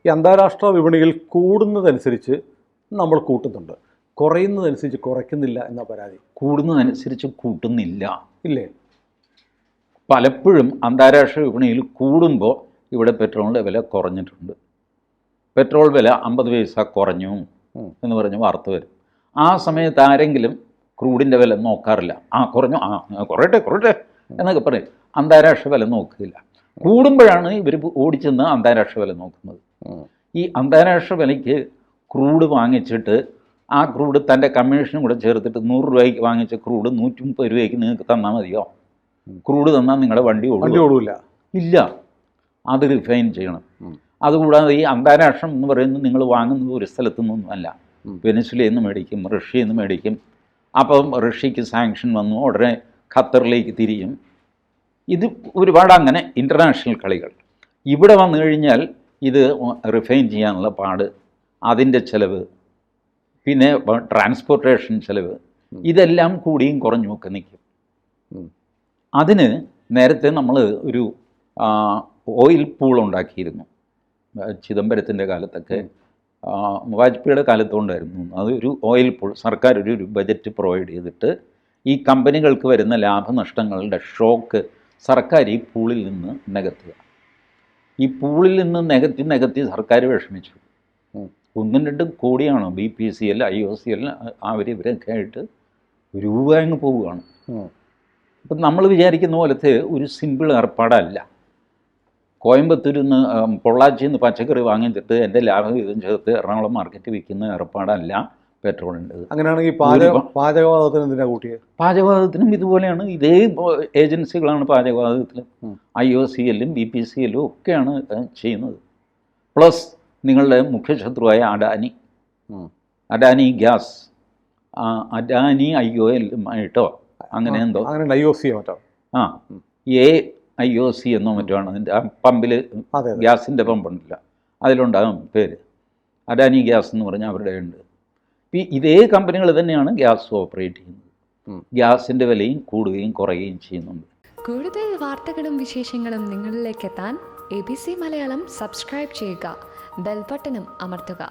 ഈ അന്താരാഷ്ട്ര വിപണിയിൽ കൂടുന്നതനുസരിച്ച് നമ്മൾ കൂട്ടുന്നുണ്ട്, കുറയുന്നതനുസരിച്ച് കുറയ്ക്കുന്നില്ല എന്ന പരാതി. കൂടുന്നതനുസരിച്ച് കൂട്ടുന്നില്ല ഇല്ലേ? പലപ്പോഴും അന്താരാഷ്ട്ര വിപണിയിൽ കൂടുമ്പോൾ ഇവിടെ പെട്രോളിൻ്റെ വില കുറഞ്ഞിട്ടുണ്ട്. പെട്രോൾ വില 50 പൈസ കുറഞ്ഞു എന്ന് പറഞ്ഞ് വാർത്ത വരും. ആ സമയത്ത് ആരെങ്കിലും ക്രൂഡിൻ്റെ വില നോക്കാറില്ല. കുറഞ്ഞു, കുറയട്ടെ എന്നൊക്കെ പറയും. അന്താരാഷ്ട്ര വില നോക്കില്ല. കൂടുമ്പോഴാണ് ഇവർ ഓടിച്ചെന്ന് അന്താരാഷ്ട്ര വില നോക്കുന്നത്. ഈ അന്താരാഷ്ട്ര വിലയ്ക്ക് ക്രൂഡ് വാങ്ങിച്ചിട്ട് ആ ക്രൂഡ് തൻ്റെ കമ്മീഷനും കൂടെ ചേർത്തിട്ട് 100 രൂപയ്ക്ക് വാങ്ങിച്ച ക്രൂഡ് 130 രൂപയ്ക്ക് നിങ്ങൾക്ക് തന്നാൽ മതിയോ? ക്രൂഡ് തന്നാൽ നിങ്ങളുടെ വണ്ടി ഓടില്ല. ഇല്ല, അത് റിഫൈൻ ചെയ്യണം. അതുകൂടാതെ ഈ അന്താരാഷ്ട്രം എന്ന് പറയുന്നത് നിങ്ങൾ വാങ്ങുന്നത് ഒരു സ്ഥലത്തു നിന്നൊന്നുമല്ല. വെനസ്വേലയിൽ നിന്ന് മേടിക്കും, റഷ്യയിൽ നിന്ന് മേടിക്കും. അപ്പം റഷ്യക്ക് സാങ്ഷൻ വന്നു, ഉടനെ ഖത്തറിലേക്ക് തിരിയും. ഇത് ഒരുപാട് അങ്ങനെ ഇൻ്റർനാഷണൽ കളികൾ. ഇവിടെ വന്നു കഴിഞ്ഞാൽ ഇത് റിഫൈൻ ചെയ്യാനുള്ള പാട്, അതിൻ്റെ ചിലവ്, പിന്നെ ട്രാൻസ്പോർട്ടേഷൻ ചിലവ്, ഇതെല്ലാം കൂടിയും കുറഞ്ഞും ഒക്കെ നിൽക്കും. അതിന് നേരത്തെ നമ്മൾ ഒരു ഓയിൽ പൂൾ ഉണ്ടാക്കിയിരുന്നു. ചിദംബരത്തിൻ്റെ കാലത്തൊക്കെ, വാജ്പേയിയുടെ കാലത്തുണ്ടായിരുന്നു. അതൊരു ഓയിൽ പൂൾ, സർക്കാർ ഒരു ബജറ്റ് പ്രൊവൈഡ് ചെയ്തിട്ട് ഈ കമ്പനികൾക്ക് വരുന്ന ലാഭനഷ്ടങ്ങളുടെ ഷോക്ക് സർക്കാർ ഈ പൂളിൽ നിന്ന് നികത്തുക. ഈ പൂളിൽ നിന്ന് നികത്തി സർക്കാർ വിഷമിച്ചു. 1-2 കോടിയാണോ BPCL, IOCL ഇവരൊക്കെ ആയിട്ട് രൂപ അങ്ങ് പോവുകയാണ്. അപ്പം നമ്മൾ വിചാരിക്കുന്ന പോലത്തെ ഒരു സിമ്പിൾ ഏർപ്പാടല്ല. കോയമ്പത്തൂരിൽ നിന്ന്, പൊള്ളാച്ചിയിൽ നിന്ന് പച്ചക്കറി വാങ്ങിച്ചിട്ട് എൻ്റെ ലാഭവിഹിതം ചേർത്ത് എറണാകുളം മാർക്കറ്റ് വിൽക്കുന്ന ഏർപ്പാടല്ല പെട്രോളിൻ്റെത്. അങ്ങനെയാണെങ്കിൽ പാചകവാതകത്തിന് എന്തിനാ കൂട്ടിയത്? പാചകവാതകത്തിനും ഇതുപോലെയാണ്. ഇതേ ഏജൻസികളാണ് പാചകവാതകത്തിലും. IOCL-ഉം BPCL-ഉം ഒക്കെയാണ് ചെയ്യുന്നത്. പ്ലസ് നിങ്ങളുടെ മുഖ്യശത്രുവായ അഡാനി ഗ്യാസ്, അഡാനി IOL-ഉമായിട്ടോ അങ്ങനെ എന്തോ, IOC മറ്റോ, AIOC എന്നോ മറ്റോ ആണ് അതിൻ്റെ. ആ പമ്പിൽ ഗ്യാസിൻ്റെ പമ്പുണ്ടല്ല, അതിലുണ്ടാകും പേര്. അഡാനി ഗ്യാസ് എന്ന് പറഞ്ഞാൽ അവരുടെ ഉണ്ട്. ഇതേ കമ്പനികൾ തന്നെയാണ് ഗ്യാസ് ഓപ്പറേറ്റ് ചെയ്യുന്നത്. ഗ്യാസിൻ്റെ വിലയും കൂടുകയും കുറയുകയും ചെയ്യുന്നുണ്ട്. കൂടുതൽ വാർത്തകളും വിശേഷങ്ങളും നിങ്ങളിലേക്ക് എത്താൻ ABC മലയാളം സബ്സ്ക്രൈബ് ചെയ്യുക, ബെൽ ബട്ടണും അമർത്തുക.